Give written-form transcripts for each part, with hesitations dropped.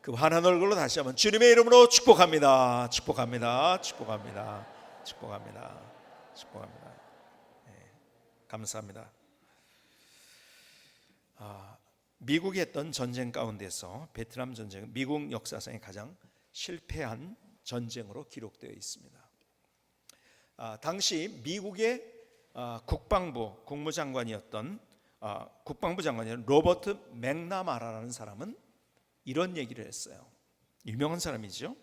그 환한 얼굴로 다시 한번 주님의 이름으로 축복합니다. 축복합니다. 축복합니다. 축복합니다. 축복합니다. 네, 감사합니다. 미국이 했던 전쟁 가운데서 베트남 전쟁은 미국 역사상에 가장 실패한 전쟁으로 기록되어 있습니다. 당시 미국의 국방부 장관이었던 로버트 맥나마라라는 사람은 이런 얘기를 했어요. 유명한 사람이죠.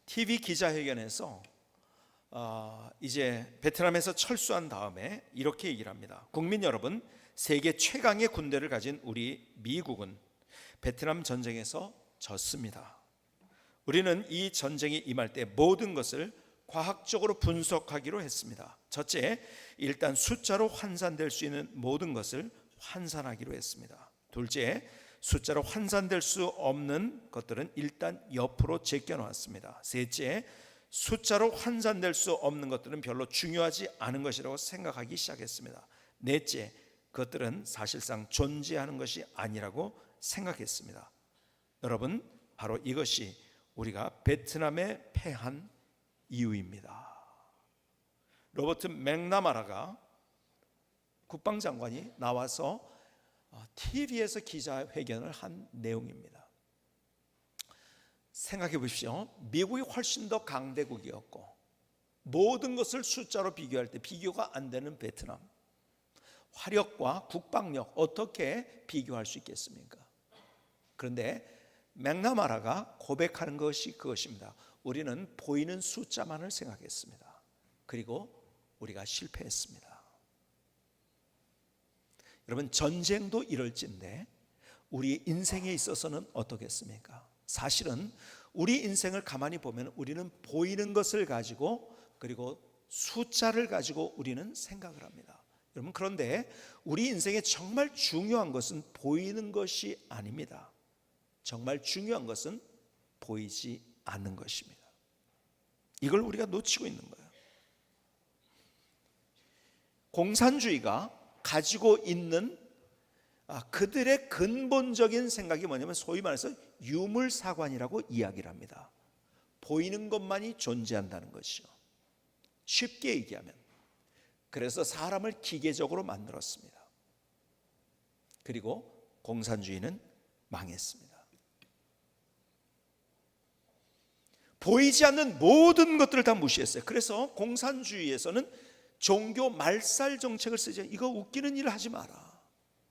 TV 기자회견에서 이제 베트남에서 철수한 다음에 이렇게 얘기를 합니다. 국민 여러분, 세계 최강의 군대를 가진 우리 미국은 베트남 전쟁에서 졌습니다. 우리는 이 전쟁이 임할 때 모든 것을 과학적으로 분석하기로 했습니다. 첫째, 일단 숫자로 환산될 수 있는 모든 것을 환산하기로 했습니다. 둘째, 숫자로 환산될 수 없는 것들은 일단 옆으로 제껴놓았습니다. 셋째, 숫자로 환산될 수 없는 것들은 별로 중요하지 않은 것이라고 생각하기 시작했습니다. 넷째, 그것들은 사실상 존재하는 것이 아니라고 생각했습니다. 여러분, 바로 이것이 우리가 베트남에 패한 이유입니다. 로버트 맥나마라가 국방장관이 나와서 TV에서 기자회견을 한 내용입니다. 생각해 보십시오. 미국이 훨씬 더 강대국이었고 모든 것을 숫자로 비교할 때 비교가 안 되는 베트남, 화력과 국방력 어떻게 비교할 수 있겠습니까? 그런데 맥나마라가 고백하는 것이 그것입니다. 우리는 보이는 숫자만을 생각했습니다. 그리고 우리가 실패했습니다. 여러분, 전쟁도 이럴진데 우리 인생에 있어서는 어떻겠습니까? 사실은 우리 인생을 가만히 보면 우리는 보이는 것을 가지고 그리고 숫자를 가지고 우리는 생각을 합니다. 여러분, 그런데 우리 인생에 정말 중요한 것은 보이는 것이 아닙니다. 정말 중요한 것은 보이지 않는 것입니다. 이걸 우리가 놓치고 있는 거예요. 공산주의가 가지고 있는 그들의 근본적인 생각이 뭐냐면 소위 말해서 유물사관이라고 이야기를 합니다. 보이는 것만이 존재한다는 것이죠. 쉽게 얘기하면 그래서 사람을 기계적으로 만들었습니다. 그리고 공산주의는 망했습니다. 보이지 않는 모든 것들을 다 무시했어요. 그래서 공산주의에서는 종교 말살 정책을 쓰죠. 이거 웃기는 일을 하지 마라.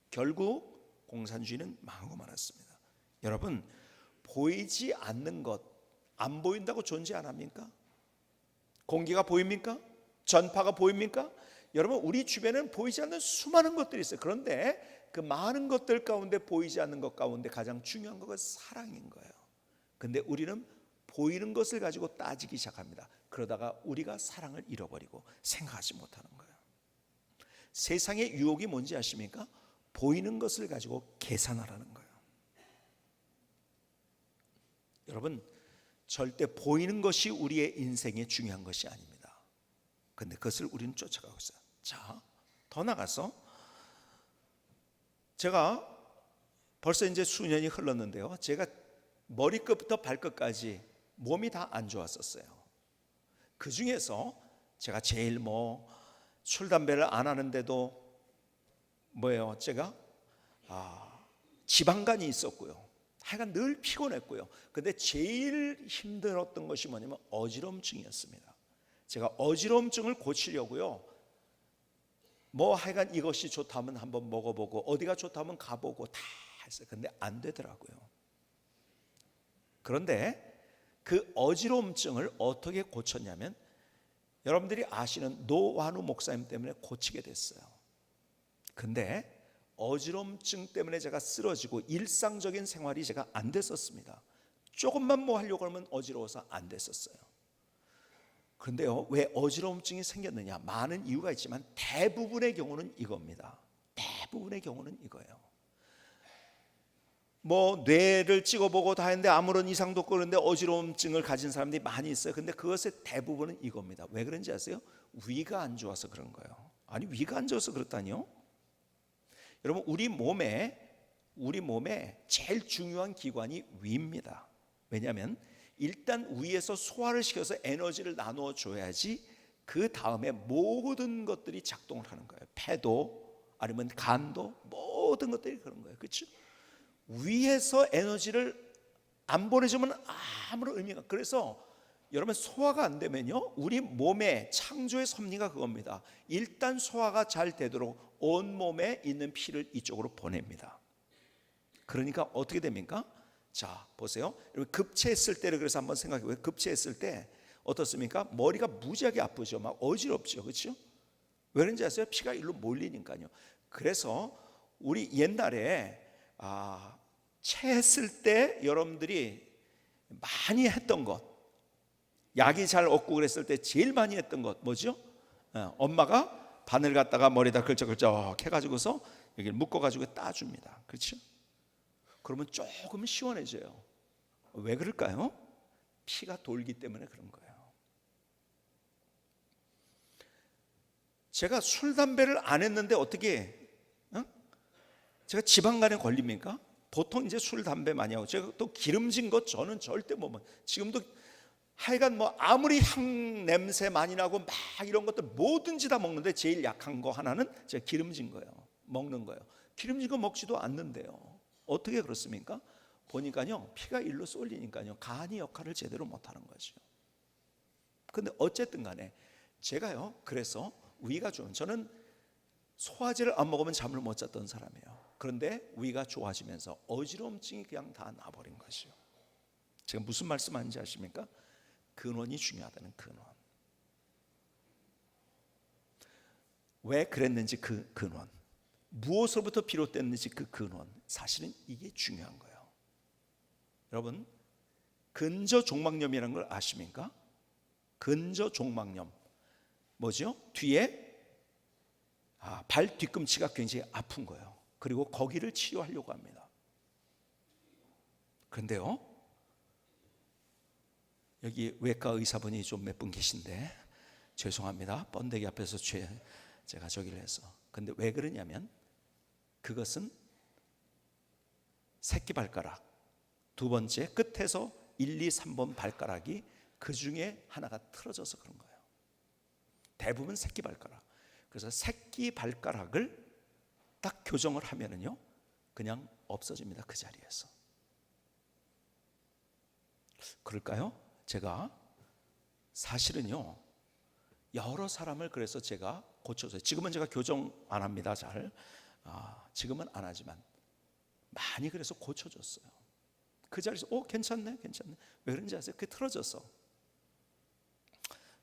결국 공산주의는 망하고 말았습니다. 여러분, 보이지 않는 것, 안 보인다고 존재 안 합니까? 공기가 보입니까? 전파가 보입니까? 여러분, 우리 주변에는 보이지 않는 수많은 것들이 있어요. 그런데 그 많은 것들 가운데 보이지 않는 것 가운데 가장 중요한 것은 사랑인 거예요. 근데 우리는 보이는 것을 가지고 따지기 시작합니다. 그러다가 우리가 사랑을 잃어버리고 생각하지 못하는 거예요. 세상의 유혹이 뭔지 아십니까? 보이는 것을 가지고 계산하라는 거예요. 여러분, 절대 보이는 것이 우리의 인생에 중요한 것이 아닙니다. 그런데 그것을 우리는 쫓아가고 있어요. 자, 더 나가서 제가 벌써 이제 수년이 흘렀는데요. 제가 머리끝부터 발끝까지 몸이 다 안 좋았었어요. 그 중에서 제가 제일 술 담배를 안 하는데도 제가 지방간이 있었고요. 하여간 늘 피곤했고요. 근데 제일 힘들었던 것이 뭐냐면 어지럼증이었습니다. 제가 어지럼증을 고치려고요. 하여간 이것이 좋다면 한번 먹어보고 어디가 좋다면 가보고 다 했어요. 근데 안 되더라고요. 그런데 그 어지러움증을 어떻게 고쳤냐면 여러분들이 아시는 노완우 목사님 때문에 고치게 됐어요. 근데 어지러움증 때문에 제가 쓰러지고 일상적인 생활이 제가 안 됐었습니다. 조금만 하려고 하면 어지러워서 안 됐었어요. 그런데요, 왜 어지러움증이 생겼느냐? 많은 이유가 있지만 대부분의 경우는 이겁니다. 대부분의 경우는 이거예요. 뇌를 찍어보고 다 했는데 아무런 이상도 없고 그런데 어지러움증을 가진 사람들이 많이 있어요. 근데 그것의 대부분은 이겁니다. 왜 그런지 아세요? 위가 안 좋아서 그런 거예요. 아니, 위가 안 좋아서 그렇다니요? 여러분, 우리 몸에 우리 몸에 제일 중요한 기관이 위입니다. 왜냐하면 일단 위에서 소화를 시켜서 에너지를 나누어 줘야지 그 다음에 모든 것들이 작동을 하는 거예요. 폐도 아니면 간도 모든 것들이 그런 거예요. 그렇죠? 위에서 에너지를 안 보내주면 아무런 의미가. 그래서 여러분 소화가 안 되면요, 우리 몸의 창조의 섭리가 그겁니다. 일단 소화가 잘 되도록 온 몸에 있는 피를 이쪽으로 보냅니다. 그러니까 어떻게 됩니까? 자, 보세요. 급체했을 때를 그래서 한번 생각해 보세요. 급체했을 때 어떻습니까? 머리가 무지하게 아프죠. 막 어지럽죠. 그렇죠? 왜 그런지 아세요? 피가 일로 몰리니까요. 그래서 우리 옛날에 체했을 때 여러분들이 많이 했던 것, 약이 잘 없고 그랬을 때 제일 많이 했던 것 뭐죠? 엄마가 바늘 갖다가 머리에다 걸쩍걸쩍 해가지고서 여기를 묶어가지고 따줍니다. 그렇죠? 그러면 조금 시원해져요. 왜 그럴까요? 피가 돌기 때문에 그런 거예요. 제가 술, 담배를 안 했는데 어떻게 제가 지방간에 걸립니까? 보통 이제 술, 담배 많이 하고 제가 또 기름진 것 저는 절대 못 먹어요. 지금도 하여간 뭐 아무리 향 냄새 많이 나고 막 이런 것들 뭐든지 다 먹는데 제일 약한 거 하나는 제가 기름진 거예요. 먹는 거예요. 기름진 거 먹지도 않는데요. 어떻게 그렇습니까? 보니까요, 피가 일로 쏠리니까요, 간이 역할을 제대로 못하는 거죠. 근데 어쨌든 간에 제가요, 그래서 위가 좋은, 저는 소화제를 안 먹으면 잠을 못 잤던 사람이에요. 그런데 위가 좋아지면서 어지러움증이 그냥 다 나버린 것이요. 제가 무슨 말씀하는지 아십니까? 근원이 중요하다는 근원. 왜 그랬는지 그 근원, 무엇으로부터 비롯됐는지 그 근원, 사실은 이게 중요한 거예요. 여러분, 근저종막염이라는 걸 아십니까? 근저종막염 뭐죠? 뒤에 발 뒤꿈치가 굉장히 아픈 거예요. 그리고 거기를 치료하려고 합니다. 그런데요, 여기 외과 의사분이 좀 몇 분 계신데 죄송합니다. 번데기 앞에서 제가 저기를 해서. 근데 왜 그러냐면 그것은 새끼발가락 두 번째 끝에서 1, 2, 3번 발가락이 그 중에 하나가 틀어져서 그런 거예요. 대부분 새끼발가락. 그래서 새끼발가락을 딱 교정을 하면은요, 그냥 없어집니다. 그 자리에서. 그럴까요? 제가 사실은요, 여러 사람을 그래서 제가 고쳐서요. 지금은 제가 교정 안 합니다. 잘. 지금은 안 하지만 많이 그래서 고쳐줬어요. 그 자리에서 괜찮네. 왜 그런지 아세요? 그게 틀어졌어.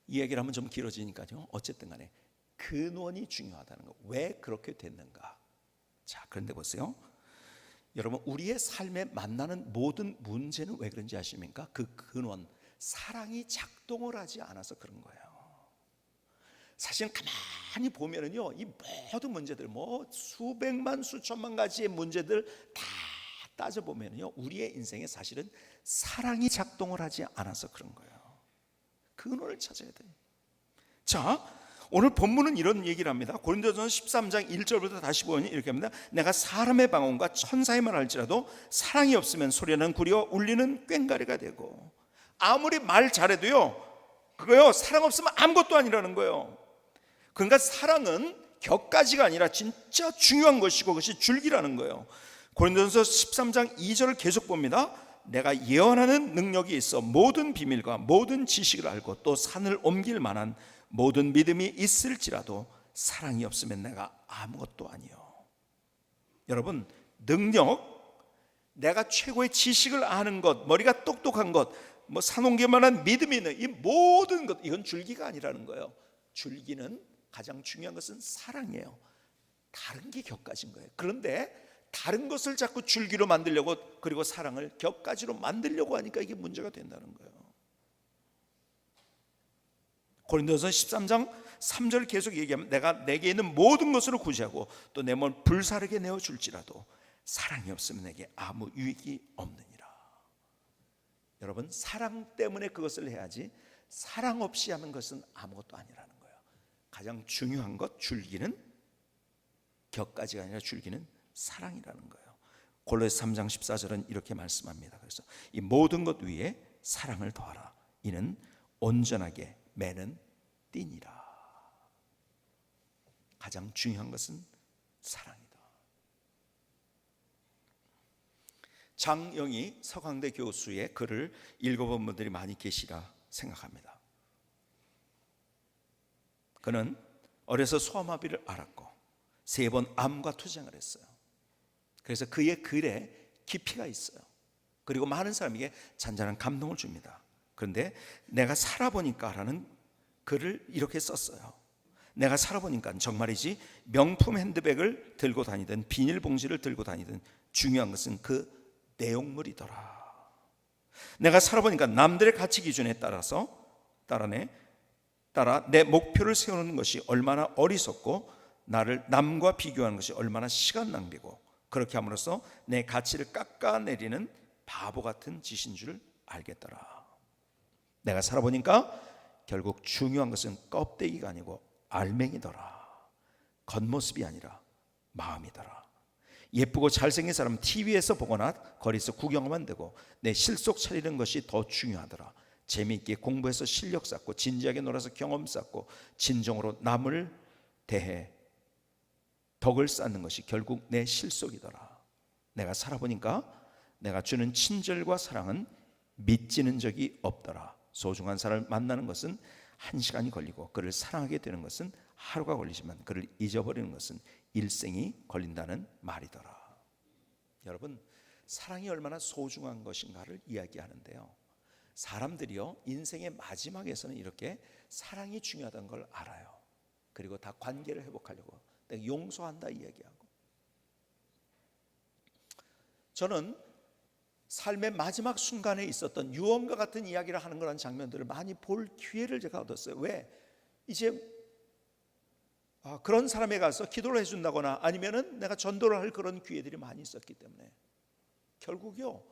이 얘기를 하면 좀 길어지니까요. 어쨌든 간에 근원이 중요하다는 거. 왜 그렇게 됐는가? 자, 그런데 보세요. 여러분, 우리의 삶에 만나는 모든 문제는 왜 그런지 아십니까? 그 근원, 사랑이 작동을 하지 않아서 그런 거예요. 사실 가만히 보면은요, 이 모든 문제들, 뭐 수백만 수천만 가지의 문제들 다 따져 보면은요, 우리의 인생에 사실은 사랑이 작동을 하지 않아서 그런 거예요. 근원을 찾아야 돼요. 자, 오늘 본문은 이런 얘기를 합니다. 고린도전서 13장 1절부터 다시 보니 이렇게 합니다. 내가 사람의 방언과 천사의 말을 할지라도 사랑이 없으면 소리는 구려 울리는 꽹과리가 되고. 아무리 말 잘해도요, 그거요, 사랑 없으면 아무것도 아니라는 거예요. 그러니까 사랑은 격가지가 아니라 진짜 중요한 것이고 그것이 줄기라는 거예요. 고린도전서 13장 2절을 계속 봅니다. 내가 예언하는 능력이 있어 모든 비밀과 모든 지식을 알고 또 산을 옮길 만한 모든 믿음이 있을지라도 사랑이 없으면 내가 아무것도 아니요. 여러분, 능력, 내가 최고의 지식을 아는 것, 머리가 똑똑한 것, 뭐 산 옮길 만한 믿음이 있는 이 모든 것, 이건 줄기가 아니라는 거예요. 줄기는 가장 중요한 것은 사랑이에요. 다른 게 격가지인 거예요. 그런데 다른 것을 자꾸 줄기로 만들려고, 그리고 사랑을 격가지로 만들려고 하니까 이게 문제가 된다는 거예요. 고린도서 13장 3절 계속 얘기하면 내가 내게 있는 모든 것으로 구제하고 또 내 몸을 불사르게 내어줄지라도 사랑이 없으면 내게 아무 유익이 없느니라. 여러분, 사랑 때문에 그것을 해야지 사랑 없이 하는 것은 아무것도 아니라는 거예요. 가장 중요한 것, 줄기는 격가지가 아니라 줄기는 사랑이라는 거예요. 골로새 3장 14절은 이렇게 말씀합니다. 그래서 이 모든 것 위에 사랑을 더하라. 이는 온전하게 매는 띠니라. 가장 중요한 것은 사랑이다. 장영희 서강대 교수의 글을 읽어본 분들이 많이 계시라 생각합니다. 그는 어려서 소아마비를 앓았고 3번 암과 투쟁을 했어요. 그래서 그의 글에 깊이가 있어요. 그리고 많은 사람에게 잔잔한 감동을 줍니다. 그런데 내가 살아보니까 라는 글을 이렇게 썼어요. 내가 살아보니까 정말이지 명품 핸드백을 들고 다니든 비닐봉지를 들고 다니든 중요한 것은 그 내용물이더라. 내가 살아보니까 남들의 가치 기준에 따라 내 목표를 세우는 것이 얼마나 어리석고 나를 남과 비교하는 것이 얼마나 시간 낭비고 그렇게 함으로써 내 가치를 깎아내리는 바보 같은 짓인 줄 알겠더라. 내가 살아보니까 결국 중요한 것은 껍데기가 아니고 알맹이더라. 겉모습이 아니라 마음이더라. 예쁘고 잘생긴 사람은 TV에서 보거나 거리에서 구경하면 되고 내 실속 차리는 것이 더 중요하더라. 재미있게 공부해서 실력 쌓고 진지하게 놀아서 경험 쌓고 진정으로 남을 대해 덕을 쌓는 것이 결국 내 실속이더라. 내가 살아보니까 내가 주는 친절과 사랑은 믿지는 적이 없더라. 소중한 사람을 만나는 것은 1시간이 걸리고 그를 사랑하게 되는 것은 하루가 걸리지만 그를 잊어버리는 것은 일생이 걸린다는 말이더라. 여러분, 사랑이 얼마나 소중한 것인가를 이야기하는데요, 사람들이요 인생의 마지막에서는 이렇게 사랑이 중요하다는 걸 알아요. 그리고 다 관계를 회복하려고 내가 용서한다 이야기하고. 저는 삶의 마지막 순간에 있었던 유언과 같은 이야기를 하는 그런 장면들을 많이 볼 기회를 제가 얻었어요. 왜? 이제 그런 사람에 가서 기도를 해준다거나 아니면은 내가 전도를 할 그런 기회들이 많이 있었기 때문에 결국요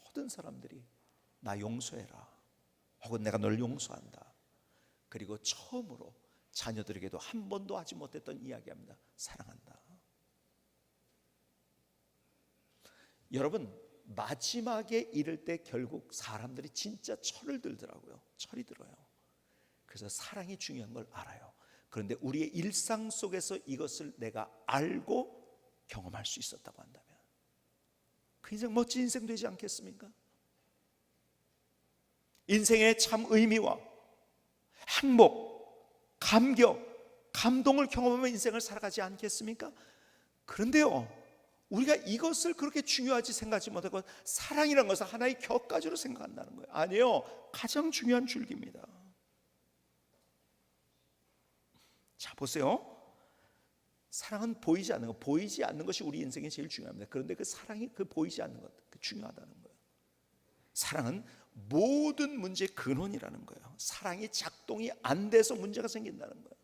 모든 사람들이 나 용서해라 혹은 내가 널 용서한다. 그리고 처음으로 자녀들에게도 한 번도 하지 못했던 이야기합니다. 사랑한다. 여러분, 마지막에 이를 때 결국 사람들이 진짜 철을 들더라고요. 철이 들어요. 그래서 사랑이 중요한 걸 알아요. 그런데 우리의 일상 속에서 이것을 내가 알고 경험할 수 있었다고 한다면 그 인생 멋진 인생 되지 않겠습니까? 인생의 참 의미와 행복, 감격, 감동을 경험하며 인생을 살아가지 않겠습니까? 그런데요, 우리가 이것을 그렇게 중요하지 생각하지 못하고 사랑이라는 것을 하나의 격가지로 생각한다는 거예요. 아니요, 가장 중요한 줄기입니다. 자, 보세요. 사랑은 보이지 않는 것, 보이지 않는 것이 우리 인생에 제일 중요합니다. 그런데 그 사랑이 그 보이지 않는 것, 그 중요하다는 거예요. 사랑은 모든 문제의 근원이라는 거예요. 사랑이 작동이 안 돼서 문제가 생긴다는 거예요.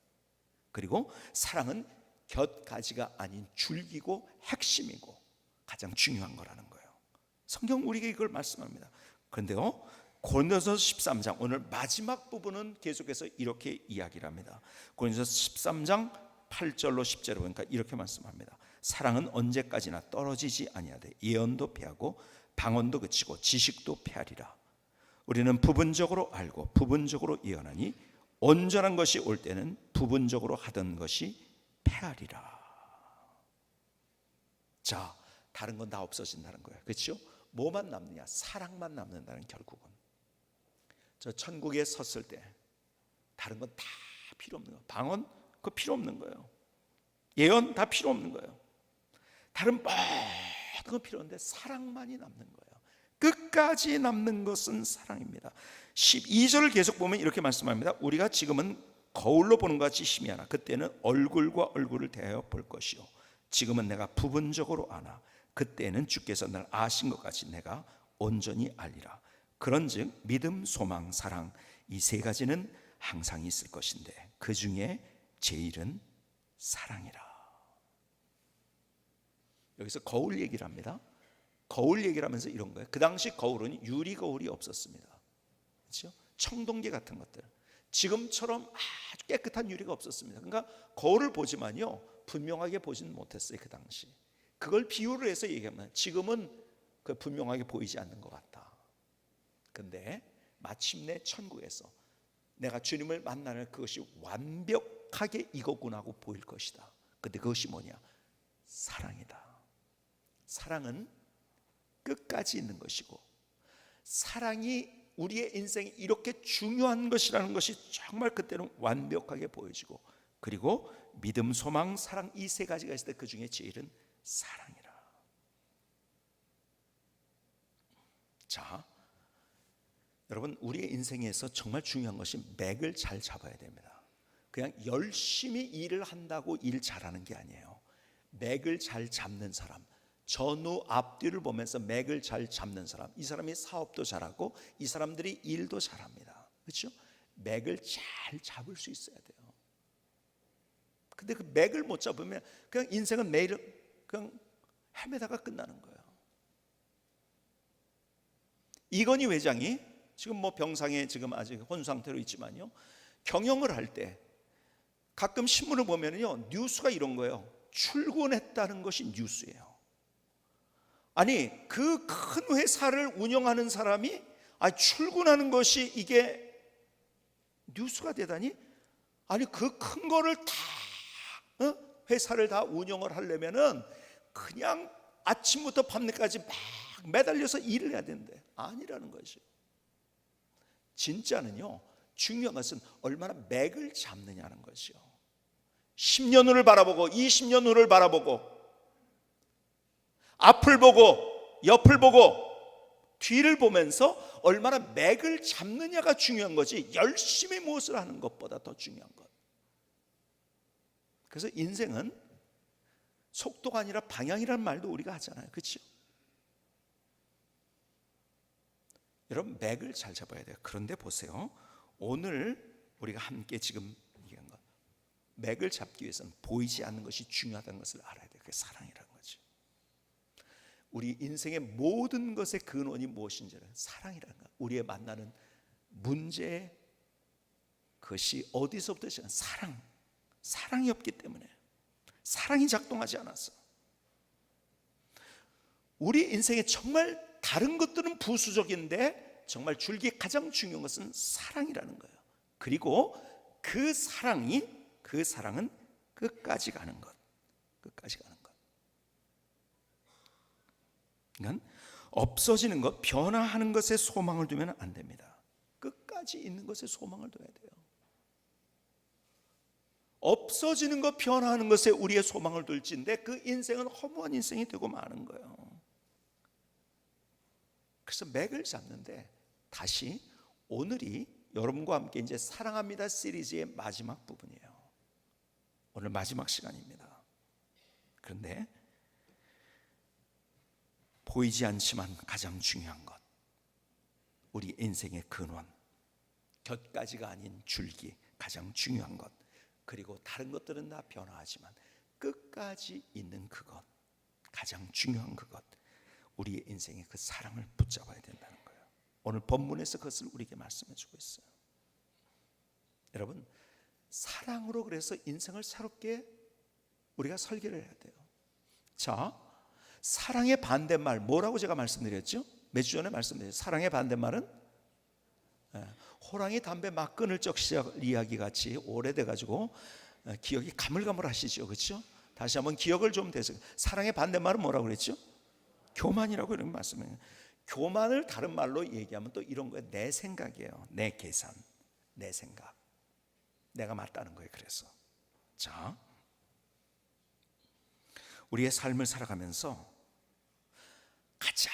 그리고 사랑은 곁가지가 아닌 줄기고 핵심이고 가장 중요한 거라는 거예요. 성경 우리에게 이걸 말씀합니다. 그런데요, 고린도서 13장 오늘 마지막 부분은 계속해서 이렇게 이야기를 합니다. 고린도서 13장 8절로 10절을 보니까 이렇게 말씀합니다. 사랑은 언제까지나 떨어지지 아니하되 예언도 패하고 방언도 그치고 지식도 패하리라. 우리는 부분적으로 알고 부분적으로 예언하니 온전한 것이 올 때는 부분적으로 하던 것이 패하리라. 자, 다른 건 다 없어진다는 거예요. 그렇죠? 뭐만 남느냐? 사랑만 남는다는. 결국은 저 천국에 섰을 때 다른 건 다 필요 없는 거예요. 방언 그거 필요 없는 거예요. 예언 다 필요 없는 거예요. 다른 모든 건 필요 없는데 사랑만이 남는 거예요. 끝까지 남는 것은 사랑입니다. 12절을 계속 보면 이렇게 말씀합니다. 우리가 지금은 거울로 보는 것 같이 희미하나 그때는 얼굴과 얼굴을 대하여 볼 것이요 지금은 내가 부분적으로 아나 그때는 주께서 날 아신 것 같이 내가 온전히 알리라. 그런즉 믿음, 소망, 사랑 이 세 가지는 항상 있을 것인데 그 중에 제일은 사랑이라. 여기서 거울 얘기를 합니다. 거울 얘기를 하면서 이런 거예요. 그 당시 거울은 유리 거울이 없었습니다. 그렇죠? 청동기 같은 것들. 지금처럼 아주 깨끗한 유리가 없었습니다. 그러니까 거울을 보지만요 분명하게 보지는 못했어요. 그 당시. 그걸 비유를 해서 얘기하면 지금은 그 분명하게 보이지 않는 것 같다. 근데 마침내 천국에서 내가 주님을 만나는 그것이 완벽하게 이거구나 하고 보일 것이다. 근데 그것이 뭐냐? 사랑이다. 사랑은 끝까지 있는 것이고, 사랑이 우리의 인생이 이렇게 중요한 것이라는 것이 정말 그때는 완벽하게 보여지고, 그리고 믿음, 소망, 사랑, 이 세 가지가 있을 때 그 중에 제일은 사랑이라. 자, 여러분, 우리의 인생에서 정말 중요한 것이 맥을 잘 잡아야 됩니다. 그냥 열심히 일을 한다고 일 잘하는 게 아니에요. 맥을 잘 잡는 사람, 전후 앞뒤를 보면서 맥을 잘 잡는 사람, 이 사람이 사업도 잘하고 이 사람들이 일도 잘합니다. 그렇죠? 맥을 잘 잡을 수 있어야 돼요. 근데 그 맥을 못 잡으면 그냥 인생은 매일 그냥 헤매다가 끝나는 거예요. 이건희 회장이 지금 뭐 병상에 지금 아직 혼 상태로 있지만요, 경영을 할 때 가끔 신문을 보면요, 뉴스가 이런 거예요. 출근했다는 것이 뉴스예요. 아니, 그 큰 회사를 운영하는 사람이 출근하는 것이 이게 뉴스가 되다니? 아니, 그 큰 거를 다 회사를 다 운영을 하려면은 그냥 아침부터 밤늦게까지 막 매달려서 일을 해야 되는데 아니라는 것이죠. 진짜는요, 중요한 것은 얼마나 맥을 잡느냐는 것이요. 10년 후를 바라보고 20년 후를 바라보고 앞을 보고 옆을 보고 뒤를 보면서 얼마나 맥을 잡느냐가 중요한 거지, 열심히 무엇을 하는 것보다 더 중요한 것. 그래서 인생은 속도가 아니라 방향이라는 말도 우리가 하잖아요. 그렇죠? 여러분, 맥을 잘 잡아야 돼요. 그런데 보세요, 오늘 우리가 함께 지금 얘기한 것, 맥을 잡기 위해서는 보이지 않는 것이 중요하다는 것을 알아야 돼요. 그게 사랑이라는 거죠. 우리 인생의 모든 것의 근원이 무엇인지를 사랑이라는 것. 우리의 만나는 문제, 그것이 어디서부터 시작한 사랑이 없기 때문에, 사랑이 작동하지 않았어. 우리 인생에 정말 다른 것들은 부수적인데 정말 줄기에 가장 중요한 것은 사랑이라는 거예요. 그리고 그 사랑은 끝까지 가는 것. 끝까지 가는 것. 그러니까 없어지는 것, 변화하는 것에 소망을 두면 안 됩니다. 끝까지 있는 것에 소망을 둬야 돼요. 없어지는 것, 변화하는 것에 우리의 소망을 둘지인데 그 인생은 허무한 인생이 되고 마는 거예요. 그래서 맥을 잡는데, 다시 오늘이 여러분과 함께 이제 사랑합니다 시리즈의 마지막 부분이에요. 오늘 마지막 시간입니다. 그런데 보이지 않지만 가장 중요한 것, 우리 인생의 근원, 곁가지가 아닌 줄기, 가장 중요한 것, 그리고 다른 것들은 다 변화하지만 끝까지 있는 그것, 가장 중요한 그것, 우리의 인생의 그 사랑을 붙잡아야 된다는 거예요. 오늘 본문에서 그것을 우리에게 말씀해 주고 있어요. 여러분, 사랑으로 그래서 인생을 새롭게 우리가 설계를 해야 돼요. 자, 사랑의 반대말 뭐라고 제가 말씀드렸죠? 몇 주 전에 말씀드렸죠. 사랑의 반대말은 호랑이 담배 막 끊을 적 이야기 같이 오래돼 가지고 기억이 가물가물하시죠, 그렇죠? 다시 한번 기억을 좀 되세요. 사랑의 반대말은 뭐라고 그랬죠? 교만이라고 이런 말씀이에요. 교만을 다른 말로 얘기하면 또 이런 거예요. 내 생각이에요. 내 계산, 내 생각, 내가 맞다는 거예요. 그래서 자, 우리의 삶을 살아가면서 가장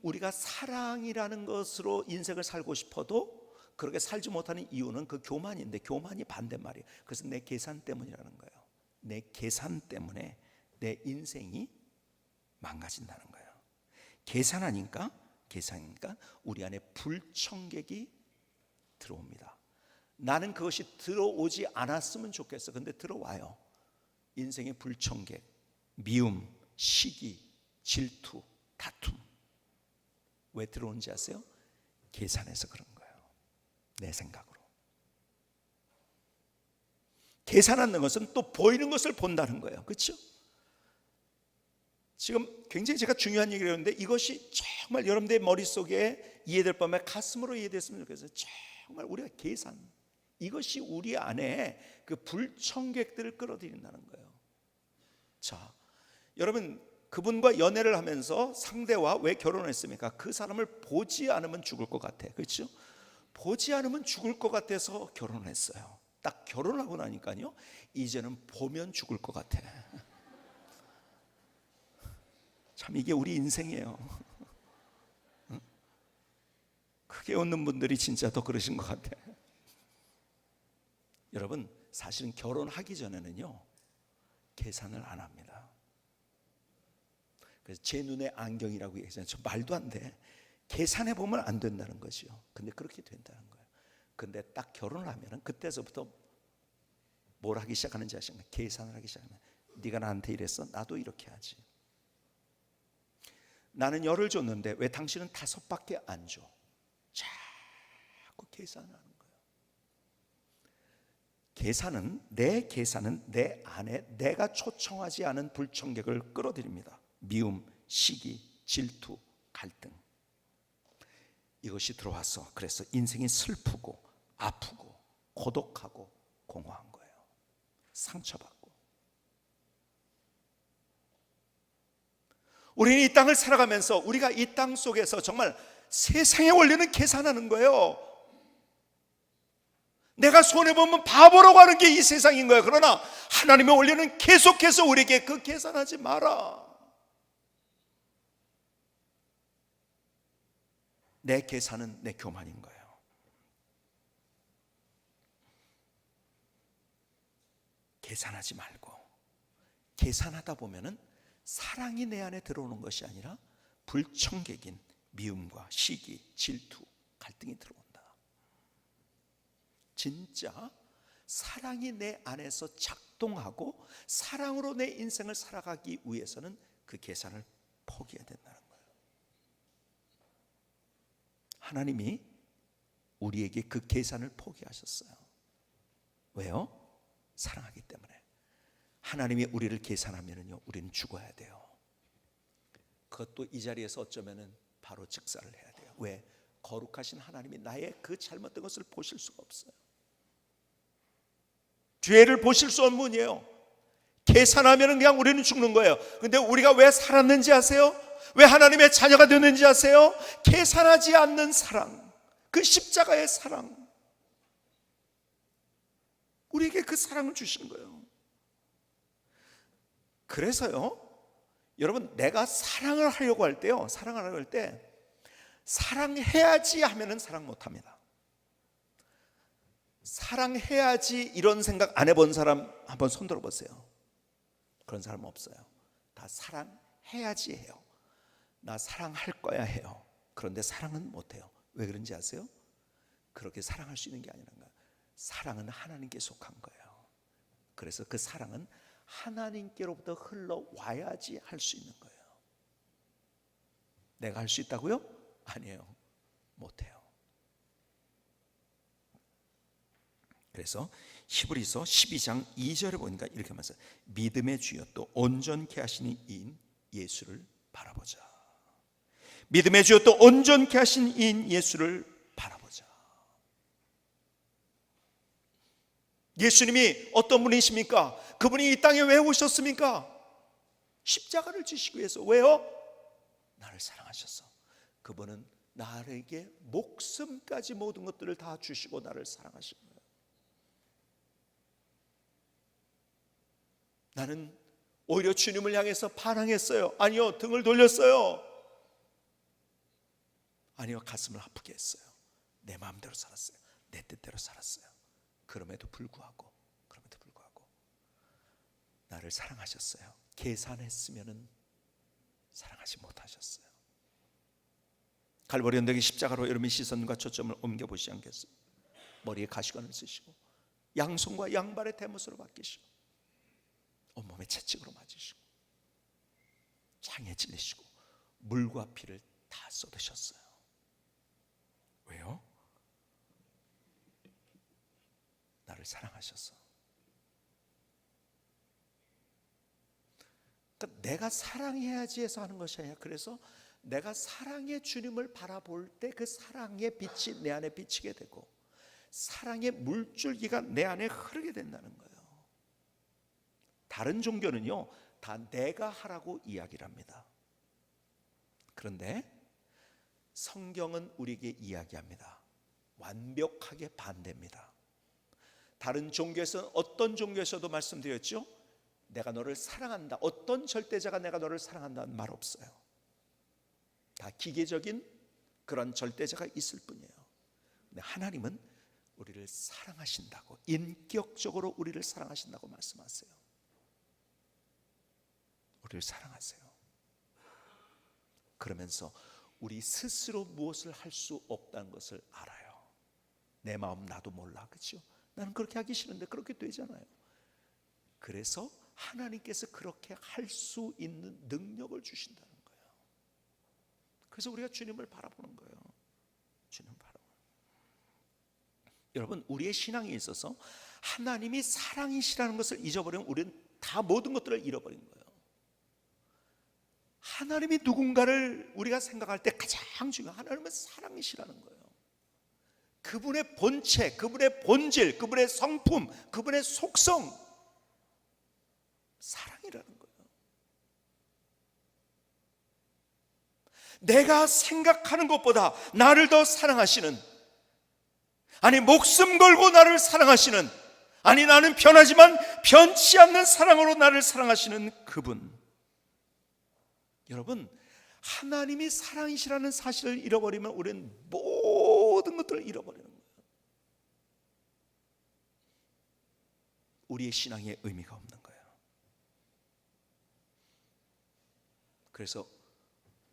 우리가 사랑이라는 것으로 인생을 살고 싶어도 그렇게 살지 못하는 이유는 그 교만인데, 교만이 반대말이에요. 그래서 내 계산 때문이라는 거예요. 내 계산 때문에 내 인생이 망가진다는 거예요. 계산하니까 우리 안에 불청객이 들어옵니다. 나는 그것이 들어오지 않았으면 좋겠어. 근데 들어와요. 인생의 불청객, 미움, 시기, 질투, 다툼. 왜 들어오는지 아세요? 계산해서 그런 거예요. 내 생각으로. 계산하는 것은 또 보이는 것을 본다는 거예요. 그렇죠? 지금 굉장히 제가 중요한 얘기를 했는데 이것이 정말 여러분들의 머릿속에 이해될 밤에 가슴으로 이해됐으면 좋겠어요. 정말 우리가 계산, 이것이 우리 안에 그 불청객들을 끌어들인다는 거예요. 자, 여러분, 그분과 연애를 하면서 상대와 왜 결혼했습니까? 그 사람을 보지 않으면 죽을 것 같아. 그렇죠? 보지 않으면 죽을 것 같아서 결혼을 했어요. 딱 결혼하고 나니까요, 이제는 보면 죽을 것 같아. 참, 이게 우리 인생이에요. 크게 웃는 분들이 진짜 더 그러신 것 같아. 여러분, 사실은 결혼하기 전에는요, 계산을 안 합니다. 그래서 제 눈에 안경이라고 얘기하잖아요. 저 말도 안 돼. 계산해 보면 안 된다는 거죠. 근데 그렇게 된다는 거예요. 근데 딱 결혼을 하면은 그때서부터 뭘 하기 시작하는지 아십니까? 계산을 하기 시작하면, 네가 나한테 이랬어, 나도 이렇게 하지. 나는 10을 줬는데 왜 당신은 5밖에 안 줘? 자꾸 계산을 하는 거예요. 계산은 내 안에 내가 초청하지 않은 불청객을 끌어들입니다. 미움, 시기, 질투, 갈등, 이것이 들어와서 그래서 인생이 슬프고 아프고 고독하고 공허한 거예요. 상처받고. 우리는 이 땅을 살아가면서 우리가 이 땅 속에서 정말 세상의 원리는 계산하는 거예요. 내가 손해보면 바보라고 하는 게 이 세상인 거예요. 그러나 하나님의 원리는 계속해서 우리에게 그 계산하지 마라. 내 계산은 내 교만인 거예요. 계산하지 말고, 계산하다 보면은 사랑이 내 안에 들어오는 것이 아니라 불청객인 미움과 시기, 질투, 갈등이 들어온다. 진짜 사랑이 내 안에서 작동하고 사랑으로 내 인생을 살아가기 위해서는 그 계산을 포기해야 된다는 거예요. 하나님이 우리에게 그 계산을 포기하셨어요. 왜요? 사랑하기 때문에. 하나님이 우리를 계산하면은요, 우리는 죽어야 돼요. 그것도 이 자리에서 어쩌면은 바로 즉사를 해야 돼요. 왜? 거룩하신 하나님이 나의 그 잘못된 것을 보실 수가 없어요. 죄를 보실 수 없는 분이에요. 계산하면은 그냥 우리는 죽는 거예요. 근데 우리가 왜 살았는지 아세요? 왜 하나님의 자녀가 되는지 아세요? 계산하지 않는 사랑, 그 십자가의 사랑, 우리에게 그 사랑을 주신 거예요. 그래서요, 여러분, 내가 사랑을 하려고 할 때요, 사랑을 하려고 할 때 사랑해야지 하면은 사랑 못합니다. 사랑해야지 이런 생각 안 해본 사람 한번 손 들어보세요. 그런 사람 없어요. 다 사랑해야지 해요. 나 사랑할 거야 해요. 그런데 사랑은 못해요. 왜 그런지 아세요? 그렇게 사랑할 수 있는 게 아니란가. 사랑은 하나님께 속한 거예요. 그래서 그 사랑은 하나님께로부터 흘러와야지 할 수 있는 거예요. 내가 할 수 있다고요? 아니에요. 못해요. 그래서 히브리서 12장 2절에 보니까 이렇게 말해요. 믿음의 주여 또 온전케 하시는 이인 예수를 바라보자. 믿음의 주여 또 온전케 하신 이인 예수를 바라보자. 예수님이 어떤 분이십니까? 그분이 이 땅에 왜 오셨습니까? 십자가를 지시기 위해서. 왜요? 나를 사랑하셔서. 그분은 나에게 목숨까지 모든 것들을 다 주시고 나를 사랑하신 거예요. 나는 오히려 주님을 향해서 반항했어요. 아니요, 등을 돌렸어요. 아니요, 가슴을 아프게 했어요. 내 마음대로 살았어요. 내 뜻대로 살았어요. 그럼에도 불구하고 나를 사랑하셨어요. 계산했으면은 사랑하지 못하셨어요. 갈보리 언덕의 십자가로 여러분의 시선과 초점을 옮겨보시지 않겠어요? 머리에 가시관을 쓰시고 양손과 양발의 대못으로 박히시고 온몸에 채찍으로 맞으시고 창에 찔리시고 물과 피를 다 쏟으셨어요. 왜요? 나를 사랑하셔서. 그러니까 내가 사랑해야지 해서 하는 것이 아니라, 그래서 내가 사랑의 주님을 바라볼 때 그 사랑의 빛이 내 안에 비치게 되고 사랑의 물줄기가 내 안에 흐르게 된다는 거예요. 다른 종교는요, 다 내가 하라고 이야기를 합니다. 그런데 성경은 우리에게 이야기합니다. 완벽하게 반대입니다. 다른 종교에서는, 어떤 종교에서도 말씀드렸죠, 내가 너를 사랑한다, 어떤 절대자가 내가 너를 사랑한다는 말 없어요. 다 기계적인 그런 절대자가 있을 뿐이에요. 근데 하나님은 우리를 사랑하신다고, 인격적으로 우리를 사랑하신다고 말씀하세요. 우리를 사랑하세요. 그러면서 우리 스스로 무엇을 할 수 없다는 것을 알아요. 내 마음 나도 몰라, 그렇죠? 나는 그렇게 하기 싫은데 그렇게 되잖아요. 그래서 하나님께서 그렇게 할 수 있는 능력을 주신다는 거예요. 그래서 우리가 주님을 바라보는 거예요. 주님을 바라보는 거예요. 여러분, 우리의 신앙에 있어서 하나님이 사랑이시라는 것을 잊어버리면 우리는 다 모든 것들을 잃어버린 거예요. 하나님이 누군가를 우리가 생각할 때 가장 중요한, 하나님은 사랑이시라는 거예요. 그분의 본체, 그분의 본질, 그분의 성품, 그분의 속성, 사랑이라는 거예요. 내가 생각하는 것보다 나를 더 사랑하시는, 아니 목숨 걸고 나를 사랑하시는, 아니 나는 변하지만 변치 않는 사랑으로 나를 사랑하시는 그분. 여러분, 하나님이 사랑이시라는 사실을 잃어버리면 우리는 모든 것들을 잃어버리는 거예요. 우리의 신앙에 의미가 없는 거예요. 그래서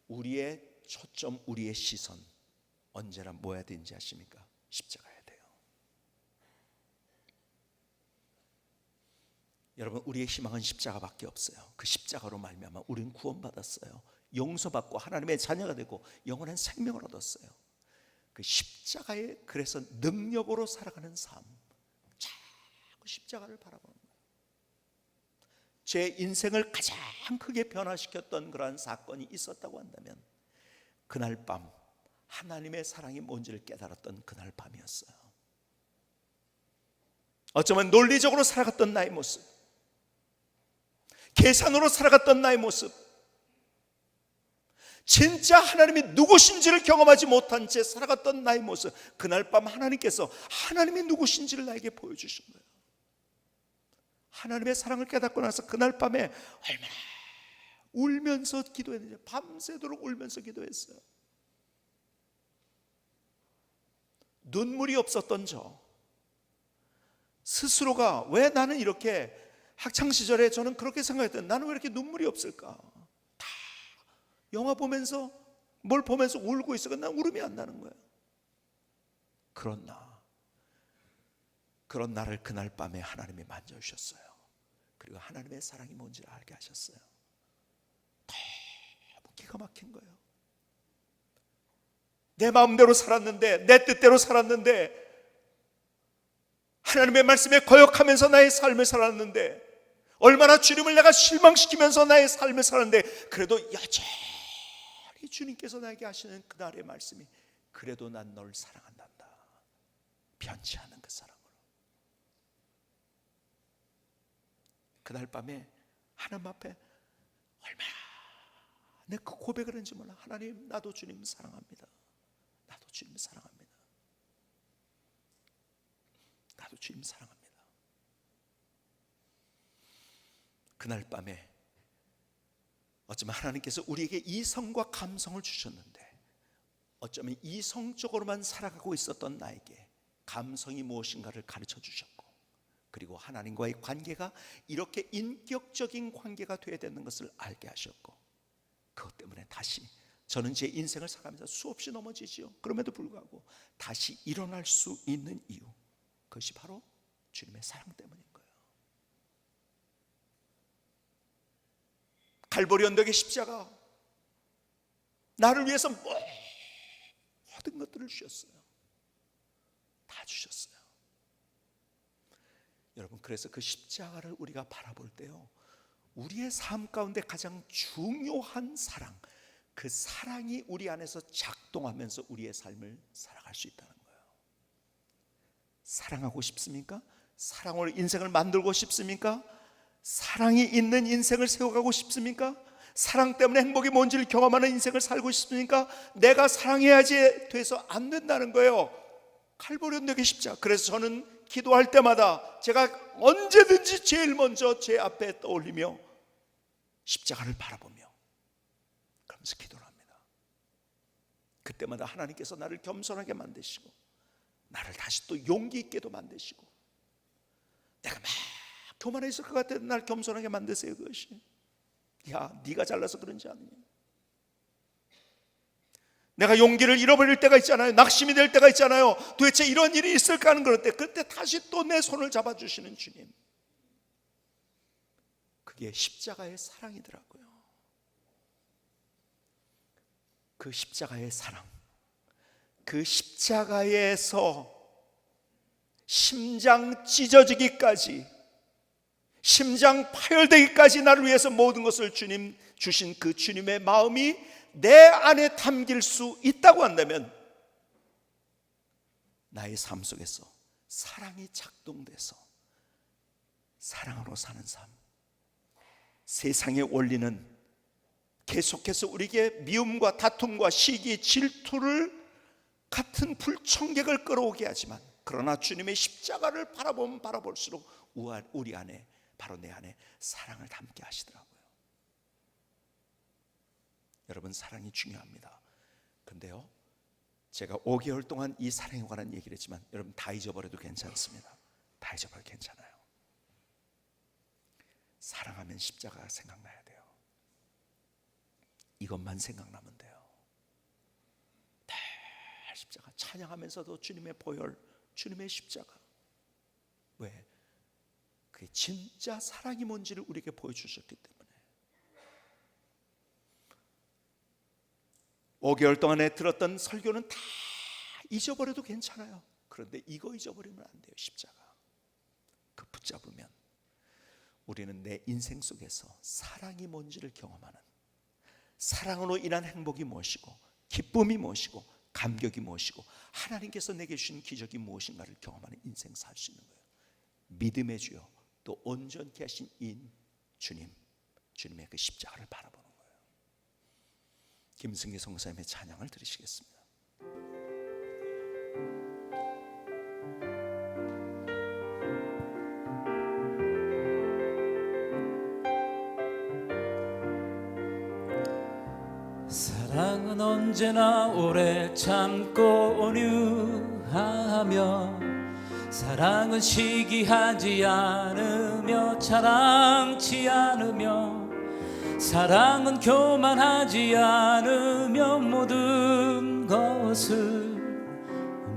우리의 초점, 우리의 시선 언제나 뭐야 되는지 아십니까? 십자가야 돼요. 여러분, 우리의 희망은 십자가밖에 없어요. 그 십자가로 말미암아 우리는 구원받았어요. 용서받고 하나님의 자녀가 되고 영원한 생명을 얻었어요. 그 십자가에, 그래서 능력으로 살아가는 삶, 자꾸 십자가를 바라보는 거예요. 제 인생을 가장 크게 변화시켰던 그러한 사건이 있었다고 한다면 그날 밤 하나님의 사랑이 뭔지를 깨달았던 그날 밤이었어요. 어쩌면 논리적으로 살아갔던 나의 모습, 계산으로 살아갔던 나의 모습, 진짜 하나님이 누구신지를 경험하지 못한 채 살아갔던 나의 모습, 그날 밤 하나님께서 하나님이 누구신지를 나에게 보여주신 거예요. 하나님의 사랑을 깨닫고 나서 그날 밤에 얼마나 울면서 기도했는지, 밤새도록 울면서 기도했어요. 눈물이 없었던 저 스스로가, 왜 나는 이렇게, 학창시절에 저는 그렇게 생각했던, 나는 왜 이렇게 눈물이 없을까? 다 영화 보면서 뭘 보면서 울고 있어. 난 울음이 안 나는 거예요. 그런 나를 그날 밤에 하나님이 만져주셨어요. 그리고 하나님의 사랑이 뭔지를 알게 하셨어요. 너무 기가 막힌 거예요. 내 마음대로 살았는데, 내 뜻대로 살았는데, 하나님의 말씀에 거역하면서 나의 삶을 살았는데, 얼마나 주님을 내가 실망시키면서 나의 삶을 살았는데, 그래도 여전히 주님께서 나에게 하시는 그날의 말씀이, 그래도 난 널 사랑한단다. 변치 않은 그 사랑으로. 그날 밤에 하나님 앞에 얼마나 내 그 고백을 했는지 몰라. 하나님, 나도 주님 사랑합니다. 나도 주님 사랑합니다. 나도 주님 사랑합니다. 그날 밤에 어쩌면 하나님께서 우리에게 이성과 감성을 주셨는데, 어쩌면 이성적으로만 살아가고 있었던 나에게 감성이 무엇인가를 가르쳐 주셨고, 그리고 하나님과의 관계가 이렇게 인격적인 관계가 되어야 되는 것을 알게 하셨고, 그것 때문에 다시 저는 제 인생을 살아가면서 수없이 넘어지지요. 그럼에도 불구하고 다시 일어날 수 있는 이유, 그것이 바로 주님의 사랑 때문인 거예요. 갈보리 언덕의 십자가, 나를 위해서 모든 것들을 주셨어요. 다 주셨어요. 여러분, 그래서 그 십자가를 우리가 바라볼 때요, 우리의 삶 가운데 가장 중요한 사랑, 그 사랑이 우리 안에서 작동하면서 우리의 삶을 살아갈 수 있다는 거예요. 사랑하고 싶습니까? 사랑으로 인생을 만들고 싶습니까? 사랑이 있는 인생을 세워가고 싶습니까? 사랑 때문에 행복이 뭔지를 경험하는 인생을 살고 싶습니까? 내가 사랑해야지 돼서 안 된다는 거예요. 칼보리 언덕의 십자가. 그래서 저는 기도할 때마다 제가 언제든지 제일 먼저 제 앞에 떠올리며 십자가를 바라보며 그러면서 기도를 합니다. 그때마다 하나님께서 나를 겸손하게 만드시고 나를 다시 또 용기 있게도 만드시고, 내가 막 교만해 있을 것 같아도 날 겸손하게 만드세요. 그것이 야, 네가 잘나서 그런지 아느냐. 내가 용기를 잃어버릴 때가 있잖아요. 낙심이 될 때가 있잖아요. 도대체 이런 일이 있을까 하는 그럴 때, 그때 다시 또 내 손을 잡아주시는 주님, 그게 십자가의 사랑이더라고요. 그 십자가의 사랑, 그 십자가에서 심장 찢어지기까지, 심장 파열되기까지 나를 위해서 모든 것을 주님 주신 그 주님의 마음이 내 안에 담길 수 있다고 한다면, 나의 삶 속에서 사랑이 작동돼서 사랑으로 사는 삶, 세상의 원리는 계속해서 우리에게 미움과 다툼과 시기, 질투를 같은 불청객을 끌어오게 하지만, 그러나 주님의 십자가를 바라보면 바라볼수록 우리 안에, 바로 내 안에 사랑을 담게 하시더라고요. 여러분, 사랑이 중요합니다. 근데요, 제가 5개월 동안 이 사랑에 관한 얘기를 했지만 여러분 다 잊어버려도 괜찮습니다. 다 잊어버려도 괜찮아요. 사랑하면 십자가가 생각나야 돼요. 이것만 생각나면 돼요. 다 십자가 찬양하면서도 주님의 보혈, 주님의 십자가. 왜? 그게 진짜 사랑이 뭔지를 우리에게 보여주셨기 때문에. 5개월 동안에 들었던 설교는 다 잊어버려도 괜찮아요. 그런데 이거 잊어버리면 안 돼요. 십자가. 그 붙잡으면 우리는 내 인생 속에서 사랑이 뭔지를 경험하는, 사랑으로 인한 행복이 무엇이고, 기쁨이 무엇이고, 감격이 무엇이고, 하나님께서 내게 주신 기적이 무엇인가를 경험하는 인생 살 수 있는 거예요. 믿음의 주요 또 온전케 하신 인 주님, 주님의 그 십자가를 바라보는 거예요. 김승기 성사님의 찬양을 들으시겠습니다. 사랑은 언제나 오래 참고 온유하며, 사랑은 시기하지 않으며 자랑치 않으며, 사랑은 교만하지 않으며 모든 것을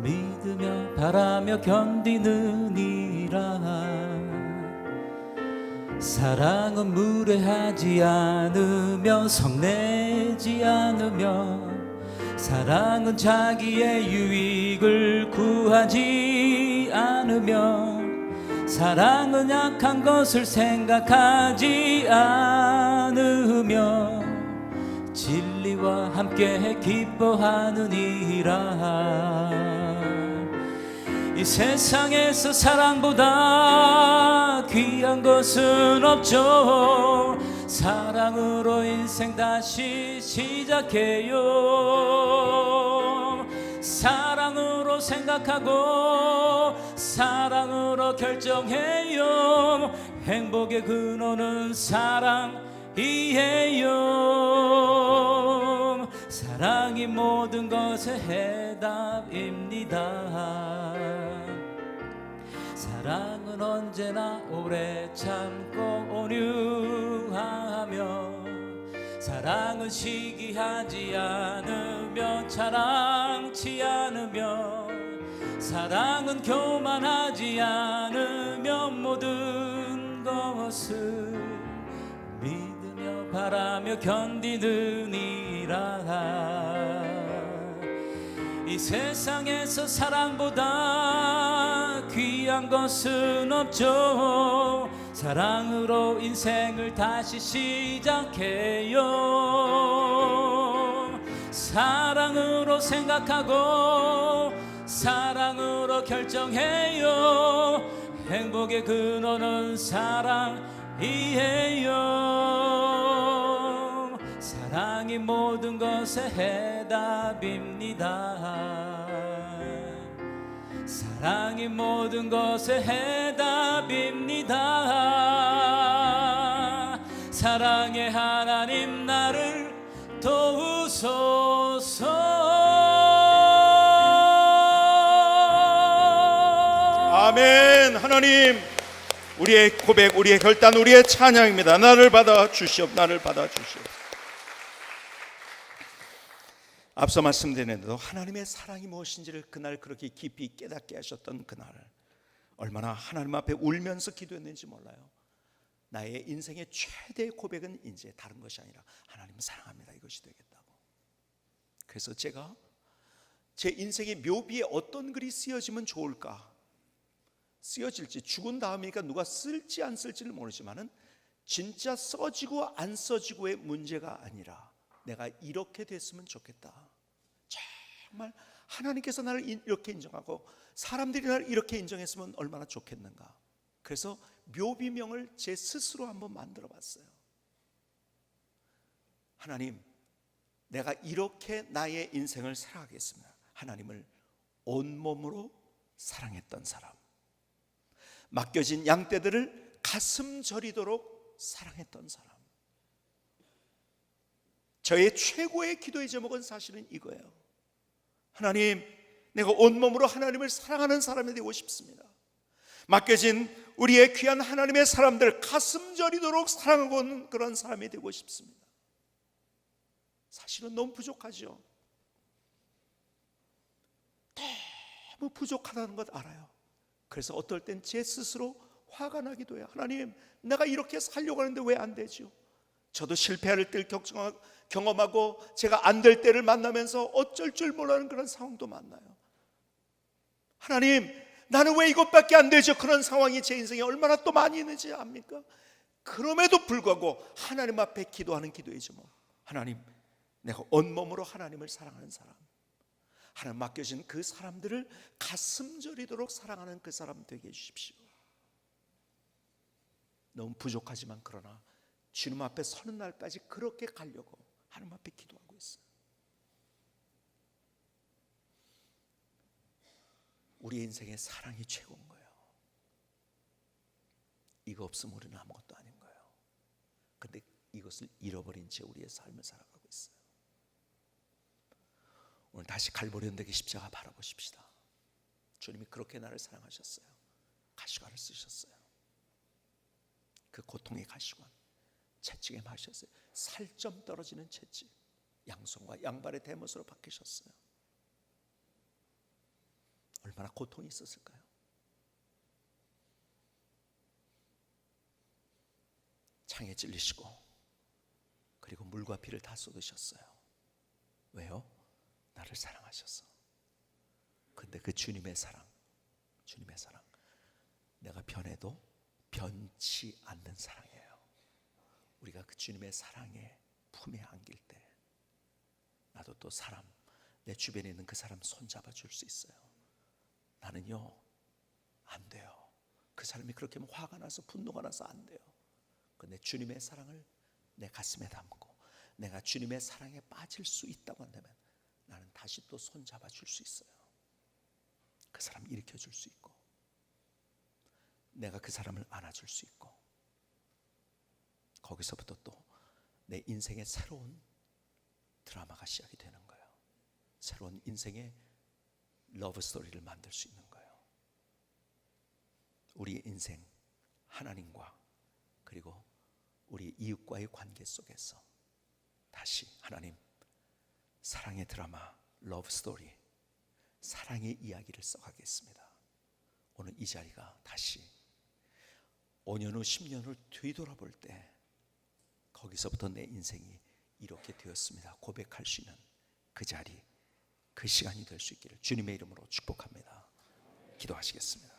믿으며 바라며 견디느니라. 사랑은 무례하지 않으며 성내지 않으며, 사랑은 자기의 유익을 구하지 않으며, 사랑은 약한 것을 생각하지 않으며 진리와 함께 기뻐하느니라. 이 세상에서 사랑보다 귀한 것은 없죠. 사랑으로 인생 다시 시작해요. 사랑으로 생각하고 사랑으로 결정해요. 행복의 근원은 사랑이에요. 사랑이 모든 것의 해답입니다. 사랑은 언제나 오래 참고 온유하며, 사랑은 시기하지 않으며 자랑치 않으며, 사랑은 교만하지 않으며 모든 것을 믿으며 바라며 견디느니라. 이 세상에서 사랑보다 귀한 것은 없죠. 사랑으로 인생을 다시 시작해요. 사랑으로 생각하고 사랑으로 결정해요. 행복의 근원은 사랑이에요. 사랑이 모든 것의 해답입니다. 사랑이 모든 것의 해답입니다. 사랑의 하나님 나를 도우소서. 아멘. 하나님, 우리의 고백, 우리의 결단, 우리의 찬양입니다. 나를 받아 주시옵, 나를 받아 주시옵. 앞서 말씀드렸는데도 하나님의 사랑이 무엇인지를 그날 그렇게 깊이 깨닫게 하셨던 그날, 얼마나 하나님 앞에 울면서 기도했는지 몰라요. 나의 인생의 최대의 고백은 이제 다른 것이 아니라 하나님 사랑합니다, 이것이 되겠다고. 그래서 제가 제 인생의 묘비에 어떤 글이 쓰여지면 좋을까, 쓰여질지, 죽은 다음이니까 누가 쓸지 안 쓸지를 모르지만은 진짜 써지고 안 써지고의 문제가 아니라 내가 이렇게 됐으면 좋겠다. 정말 하나님께서 나를 이렇게 인정하고 사람들이 나를 이렇게 인정했으면 얼마나 좋겠는가. 그래서 묘비명을 제 스스로 한번 만들어 봤어요. 하나님, 내가 이렇게 나의 인생을 살아가겠습니다. 하나님을 온몸으로 사랑했던 사람, 맡겨진 양떼들을 가슴 저리도록 사랑했던 사람. 저의 최고의 기도의 제목은 사실은 이거예요. 하나님, 내가 온몸으로 하나님을 사랑하는 사람이 되고 싶습니다. 맡겨진 우리의 귀한 하나님의 사람들 가슴 저리도록 사랑하고 있는 그런 사람이 되고 싶습니다. 사실은 너무 부족하죠. 너무 부족하다는 것 알아요. 그래서 어떨 땐 제 스스로 화가 나기도 해요. 하나님, 내가 이렇게 살려고 하는데 왜 안 되죠? 저도 실패할 때를 경험하고 제가 안 될 때를 만나면서 어쩔 줄 모르는 그런 상황도 만나요. 하나님, 나는 왜 이것밖에 안 되죠? 그런 상황이 제 인생에 얼마나 또 많이 있는지 압니까? 그럼에도 불구하고 하나님 앞에 기도하는 기도이죠. 하나님, 내가 온몸으로 하나님을 사랑하는 사람, 하나님 맡겨진 그 사람들을 가슴 저리도록 사랑하는 그 사람 되게 해주십시오. 너무 부족하지만 그러나 주님 앞에 서는 날까지 그렇게 가려고 하나님 앞에 기도하고 있어요. 우리 인생의 사랑이 최고인 거예요. 이거 없으면 우리는 아무것도 아닌 거예요. 그런데 이것을 잃어버린 채 우리의 삶을 살아가고 있어요. 오늘 다시 갈보리 언덕의 십자가 바라보십시다. 주님이 그렇게 나를 사랑하셨어요. 가시관을 쓰셨어요. 그 고통의 가시관, 채찍에 마셨어요. 살점 떨어지는 채찍, 양손과 양발의 대못으로 박히셨어요. 얼마나 고통이 있었을까요? 창에 찔리시고 그리고 물과 피를 다 쏟으셨어요. 왜요? 나를 사랑하셔서. 근데 그 주님의 사랑, 내가 변해도 변치 않는 사랑이에요. 우리가 그 주님의 사랑의 품에 안길 때 나도 또 사람, 내 주변에 있는 그 사람 손잡아 줄 수 있어요. 나는요, 안 돼요. 그 사람이 그렇게 하면 화가 나서 분노가 나서 안 돼요. 근데 주님의 사랑을 내 가슴에 담고 내가 주님의 사랑에 빠질 수 있다고 한다면 나는 다시 또 손잡아 줄 수 있어요. 그 사람 일으켜 줄 수 있고 내가 그 사람을 안아줄 수 있고 거기서부터 또 내 인생의 새로운 드라마가 시작이 되는 거예요. 새로운 인생의 러브 스토리를 만들 수 있는 거예요. 우리의 인생, 하나님과 그리고 우리 이웃과의 관계 속에서 다시 하나님, 사랑의 드라마, 러브 스토리, 사랑의 이야기를 써가겠습니다. 오늘 이 자리가 다시 5년 후 10년 후 뒤돌아볼 때 거기서부터 내 인생이 이렇게 되었습니다 고백할 수 있는 그 자리, 그 시간이 될 수 있기를 주님의 이름으로 축복합니다. 기도하시겠습니다.